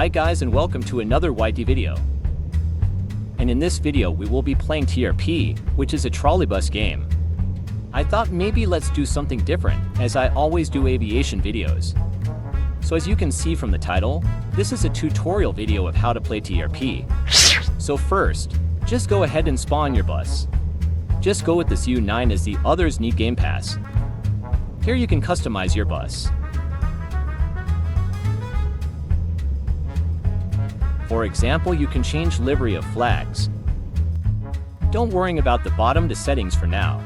Hi guys and welcome to another YT video. And in this video we will be playing TrP, which is a trolleybus game. I thought maybe let's do something different, as I always do aviation videos. So as you can see from the title, this is a tutorial video of how to play TrP. So first, just go ahead and spawn your bus. Just go with this U9 as the others need Game Pass. Here you can customize your bus. For example, you can change livery of flags. Don't worry about the bottom to settings for now.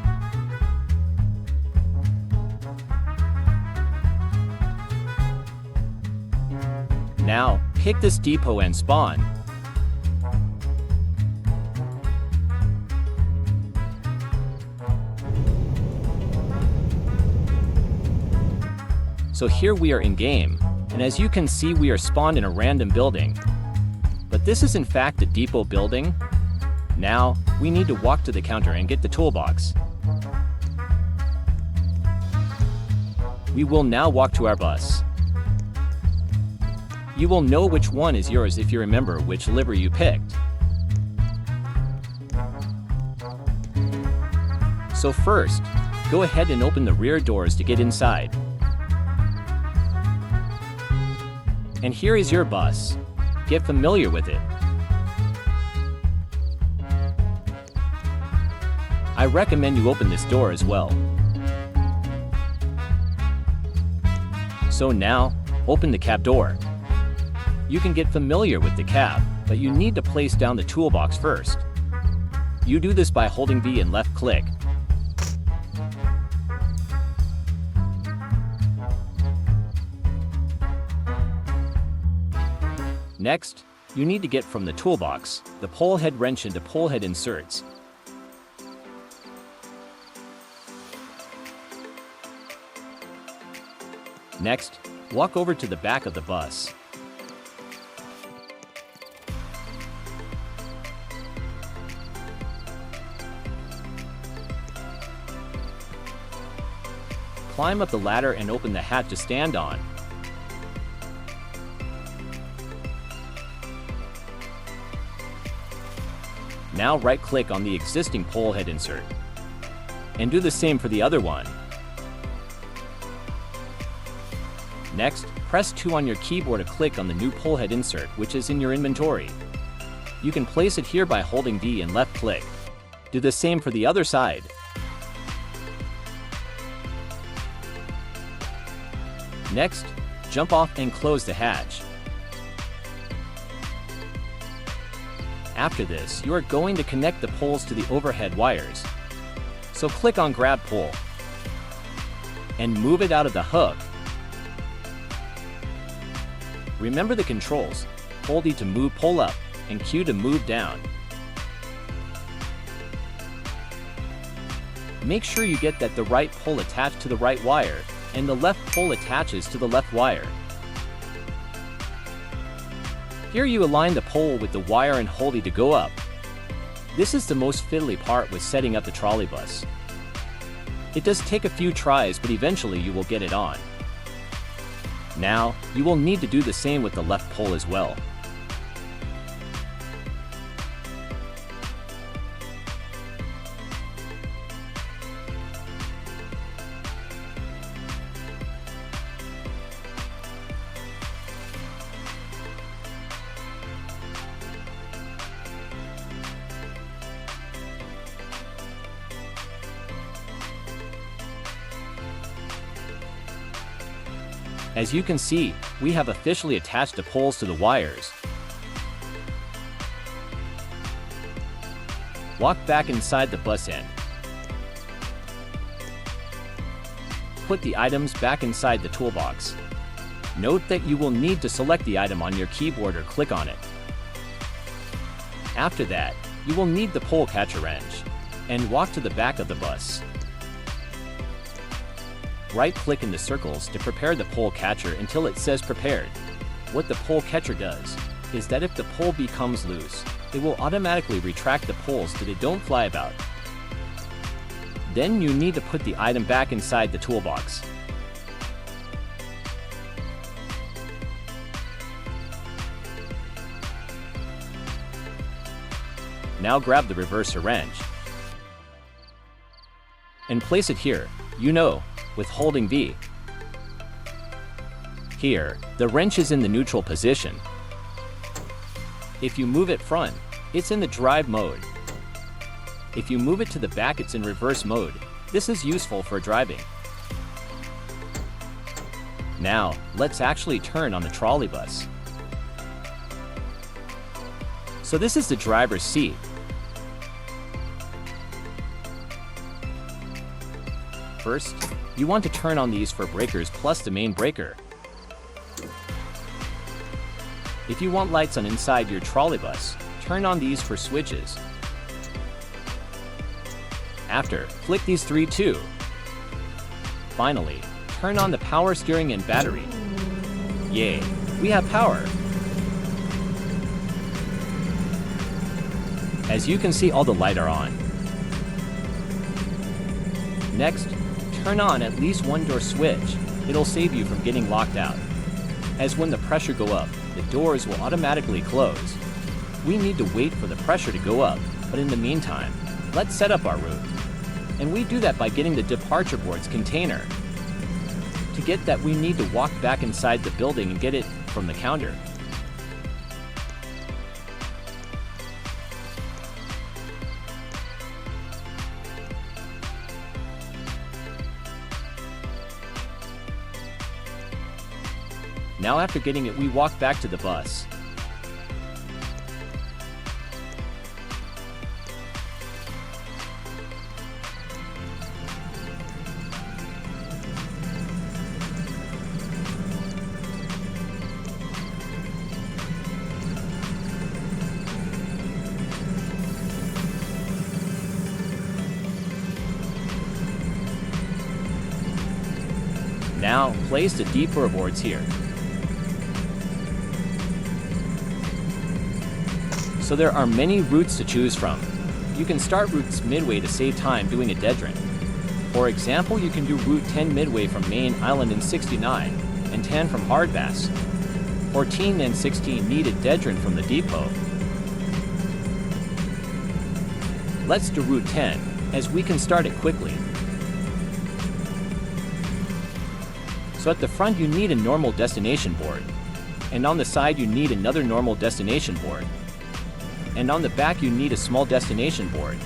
Now, pick this depot and spawn. So here we are in game, and as you can see we are spawned in a random building. But this is in fact a depot building. Now, we need to walk to the counter and get the toolbox. We will now walk to our bus. You will know which one is yours if you remember which livery you picked. So first, go ahead and open the rear doors to get inside. And here is your bus. Get familiar with it. I recommend you open this door as well. So now, open the cab door. You can get familiar with the cab, but you need to place down the toolbox first. You do this by holding V and left click. Next, you need to get from the toolbox the pole head wrench into pole head inserts. Next, walk over to the back of the bus. Climb up the ladder and open the hatch to stand on. Now right-click on the existing pole head insert. And do the same for the other one. Next, press 2 on your keyboard to click on the new pole head insert which is in your inventory. You can place it here by holding D and left click. Do the same for the other side. Next, jump off and close the hatch. After this, you are going to connect the poles to the overhead wires. So click on Grab Pole and move it out of the hook. Remember the controls. Hold E to move pole up and Q to move down. Make sure you get that the right pole attached to the right wire and the left pole attaches to the left wire. Here you align the pole with the wire and hold E to go up. This is the most fiddly part with setting up the trolleybus. It does take a few tries, but eventually you will get it on. Now, you will need to do the same with the left pole as well. As you can see, we have officially attached the poles to the wires. Walk back inside the bus end. Put the items back inside the toolbox. Note that you will need to select the item on your keyboard or click on it. After that, you will need the pole catcher wrench, and walk to the back of the bus. Right-click in the circles to prepare the pole catcher until it says prepared. What the pole catcher does is that if the pole becomes loose, it will automatically retract the poles so they don't fly about. Then you need to put the item back inside the toolbox. Now grab the reverser wrench and place it here, with holding V. Here, the wrench is in the neutral position. If you move it front, it's in the drive mode. If you move it to the back, it's in reverse mode. This is useful for driving. Now, let's actually turn on the trolleybus. So this is the driver's seat. First, you want to turn on these for breakers plus the main breaker. If you want lights on inside your trolleybus, turn on these for switches. After, flick these three too. Finally, turn on the power steering and battery. Yay, we have power! As you can see, all the lights are on. Next, turn on at least one door switch. It'll save you from getting locked out. As when the pressure go up, the doors will automatically close. We need to wait for the pressure to go up, but in the meantime, let's set up our route. And we do that by getting the departure board's container. To get that, we need to walk back inside the building and get it from the counter. Now after getting it, we walk back to the bus. Now, place the depot boards here. So there are many routes to choose from. You can start routes midway to save time doing a dead run. For example, you can do Route 10 midway from Main Island and 69, and 10 from Hardbass. 14 and 16 need a dead run from the depot. Let's do Route 10, as we can start it quickly. So at the front you need a normal destination board, and on the side you need another normal destination board, and on the back you need a small destination board.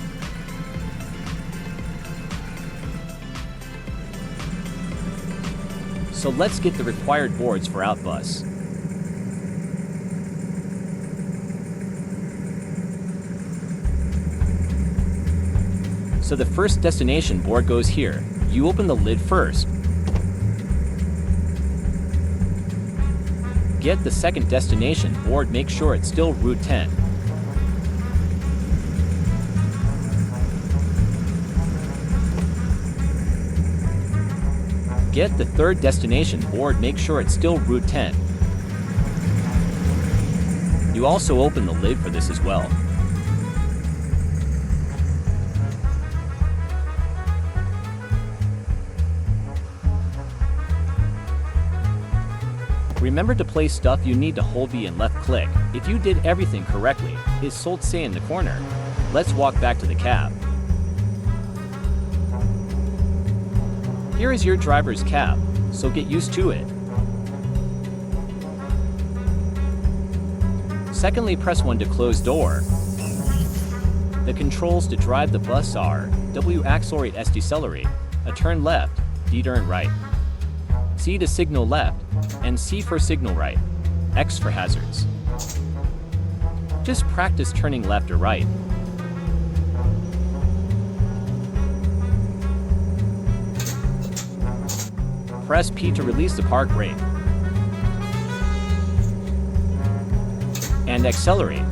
So let's get the required boards for Outbus. So the first destination board goes here. You open the lid first. Get the second destination board, make sure it's still Route 10. Get the third destination board, make sure it's still Route 10. You also open the lid for this as well. Remember to place stuff, you need to hold V and left click. If you did everything correctly, it's sold say in the corner. Let's walk back to the cab. Here is your driver's cab, so get used to it. Secondly, press 1 to close door. The controls to drive the bus are W accelerate, S decelerate, a turn left, D turn right, C to signal left, and C for signal right, X for hazards. Just practice turning left or right. Press P to release the park brake. And accelerate.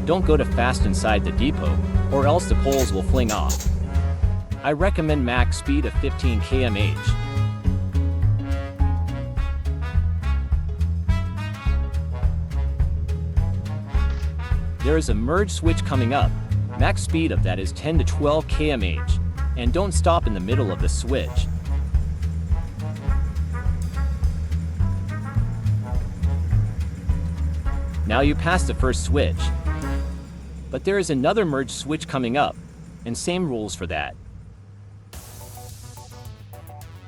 Don't go too fast inside the depot, or else the poles will fling off. I recommend max speed of 15 km/h. There is a merge switch coming up. Max speed of that is 10 to 12 km/h. And don't stop in the middle of the switch. Now you pass the first switch. But there is another merge switch coming up, and same rules for that.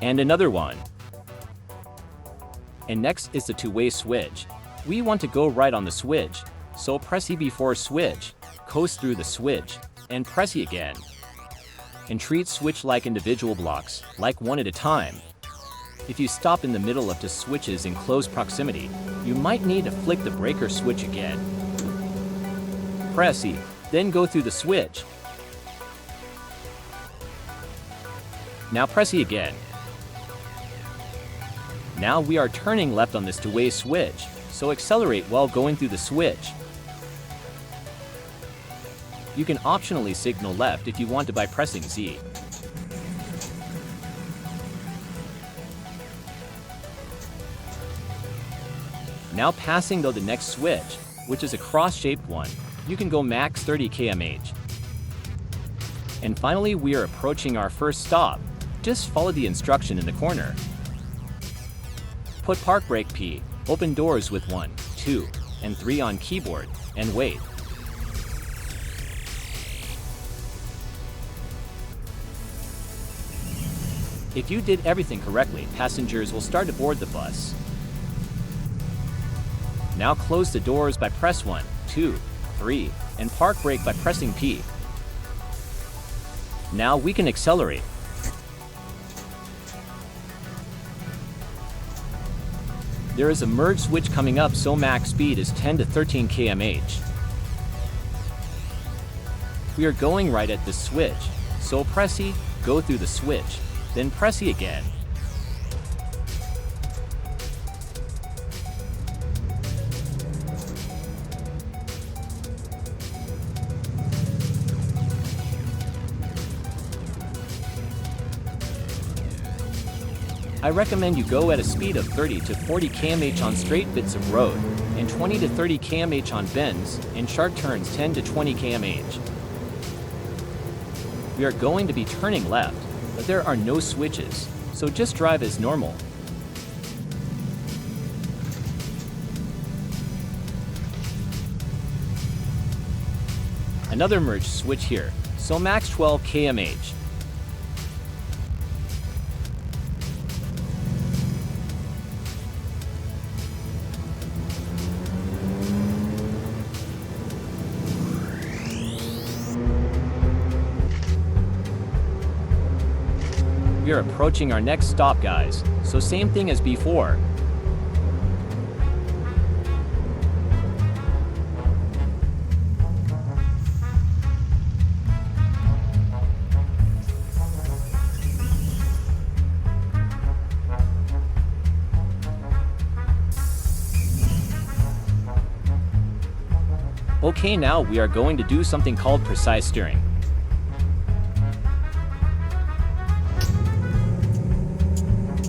And another one. And next is the two-way switch. We want to go right on the switch, so press E before switch, coast through the switch, and press E again. And treat switch like individual blocks, like one at a time. If you stop in the middle of the switches in close proximity, you might need to flick the breaker switch again. Press E, then go through the switch. Now press E again. Now we are turning left on this two-way switch, so accelerate while going through the switch. You can optionally signal left if you want to by pressing Z. Now passing though the next switch, which is a cross-shaped one, you can go max 30 km/h. And finally we are approaching our first stop. Just follow the instruction in the corner. Put park brake P, open doors with 1, 2, and 3 on keyboard, and wait. If you did everything correctly, passengers will start to board the bus. Now close the doors by press 1, 2, 3, and park brake by pressing P. Now we can accelerate. There is a merge switch coming up, so max speed is 10 to 13 km/h. We are going right at this switch, so press E, go through the switch, then press E again. I recommend you go at a speed of 30 to 40 km/h on straight bits of road, and 20 to 30 km/h on bends, and sharp turns 10 to 20 km/h. We are going to be turning left, but there are no switches, so just drive as normal. Another merge switch here, so max 12 km/h. We are approaching our next stop, guys, so same thing as before. Okay, now we are going to do something called precise steering.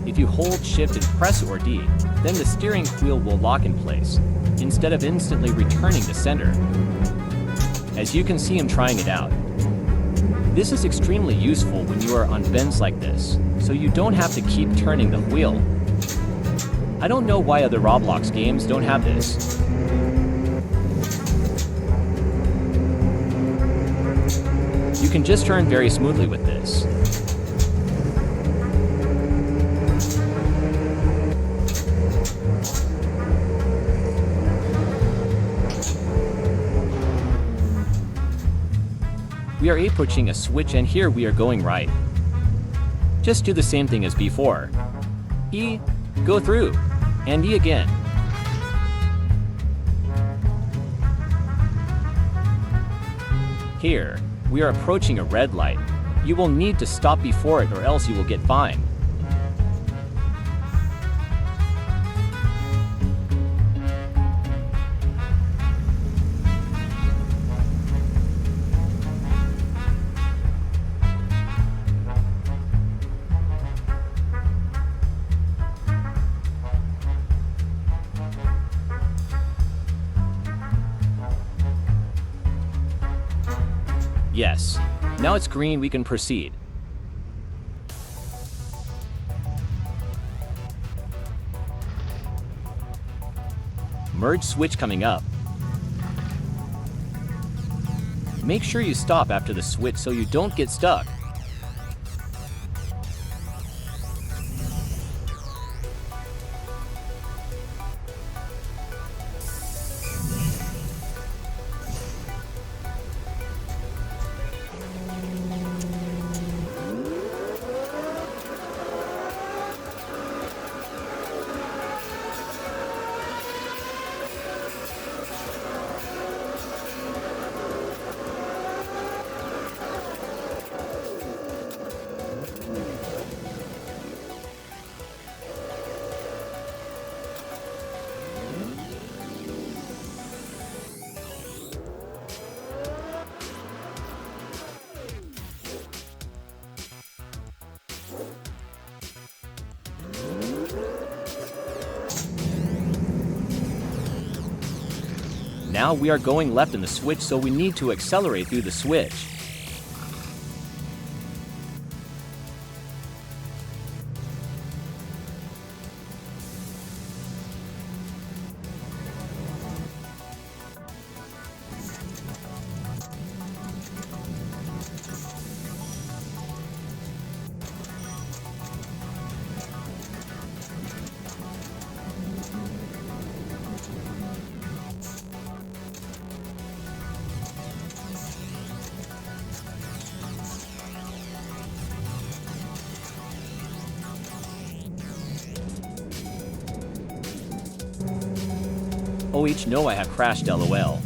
If you hold Shift and press or D, then the steering wheel will lock in place, instead of instantly returning to center. As you can see, I'm trying it out. This is extremely useful when you are on bends like this, so you don't have to keep turning the wheel. I don't know why other Roblox games don't have this. You can just turn very smoothly with this. We are approaching a switch, and here we are going right. Just do the same thing as before. E, go through, and E again. Here, we are approaching a red light. You will need to stop before it or else you will get fined. Yes. Now it's green, we can proceed. Merge switch coming up. Make sure you stop after the switch so you don't get stuck. Now we are going left in the switch, so we need to accelerate through the switch. OH no, I have crashed LOL.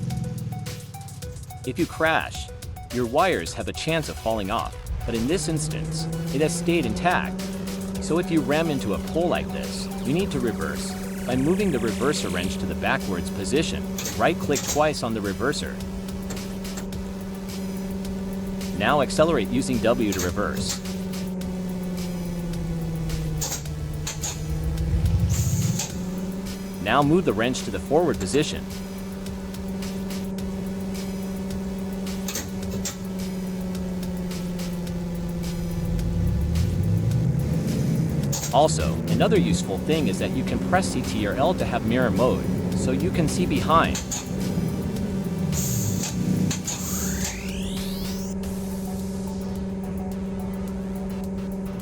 If you crash, your wires have a chance of falling off, but in this instance, it has stayed intact. So if you ram into a pole like this, you need to reverse. By moving the reverser wrench to the backwards position, right-click twice on the reverser. Now accelerate using W to reverse. Now move the wrench to the forward position. Also, another useful thing is that you can press CT or L to have mirror mode, so you can see behind.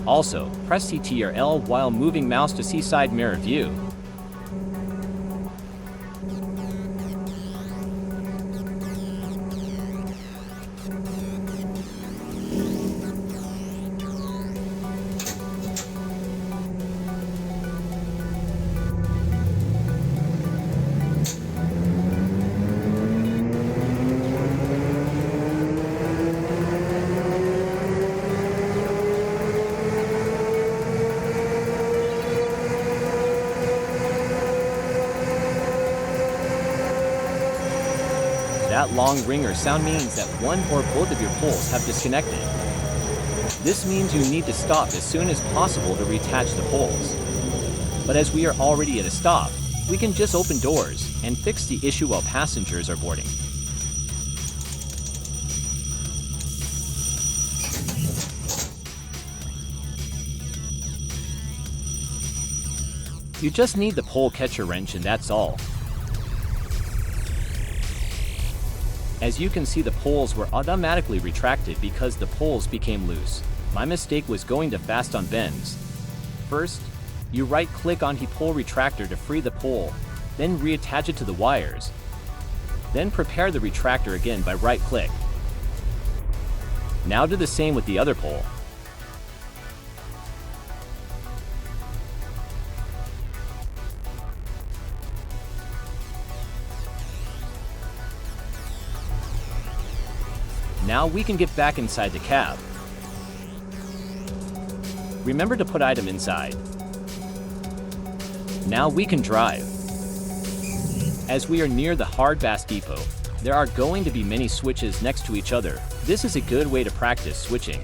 Also, press CT or L while moving mouse to see side mirror view. That long ringer sound means that one or both of your poles have disconnected. This means you need to stop as soon as possible to reattach the poles. But as we are already at a stop, we can just open doors and fix the issue while passengers are boarding. You just need the pole catcher wrench and that's all. As you can see, the poles were automatically retracted because the poles became loose. My mistake was going too fast on bends. First, you right-click on the pole retractor to free the pole, then reattach it to the wires. Then prepare the retractor again by right-click. Now do the same with the other pole. Now we can get back inside the cab. Remember to put item inside. Now we can drive. As we are near the hard bus depot, there are going to be many switches next to each other. This is a good way to practice switching.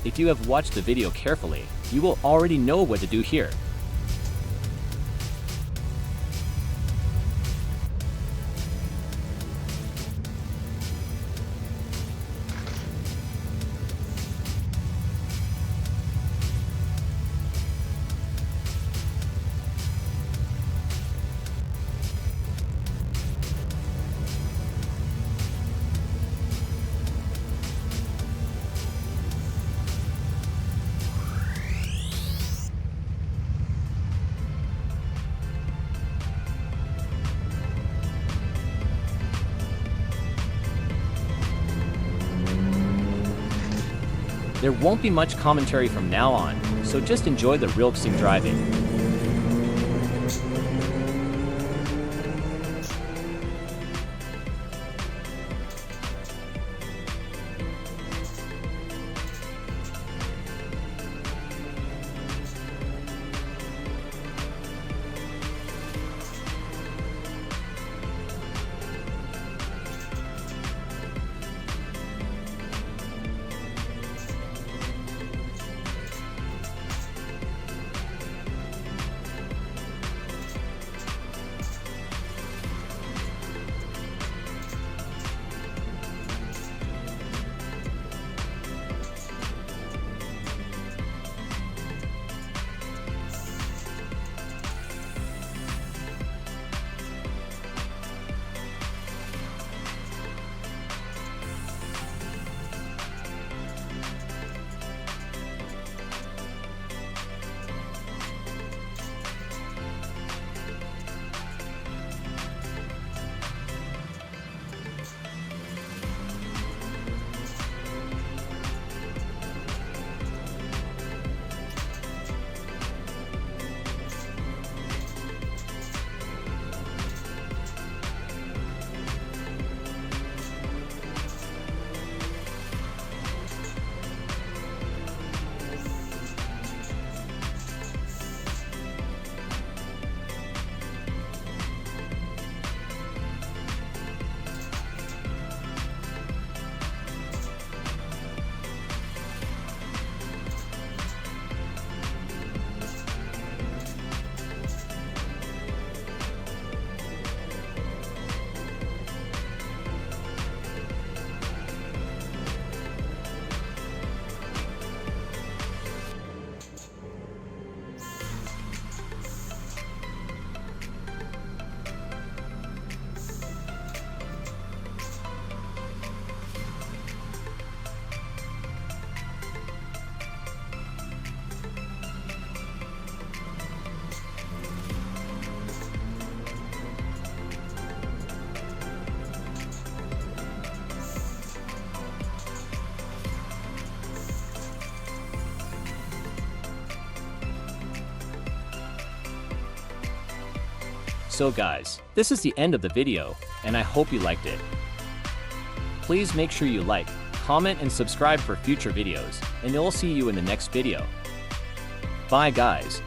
If you have watched the video carefully, you will already know what to do here. There won't be much commentary from now on, so just enjoy the relaxing driving. So guys, this is the end of the video, and I hope you liked it. Please make sure you like, comment, and subscribe for future videos, and I'll see you in the next video. Bye guys.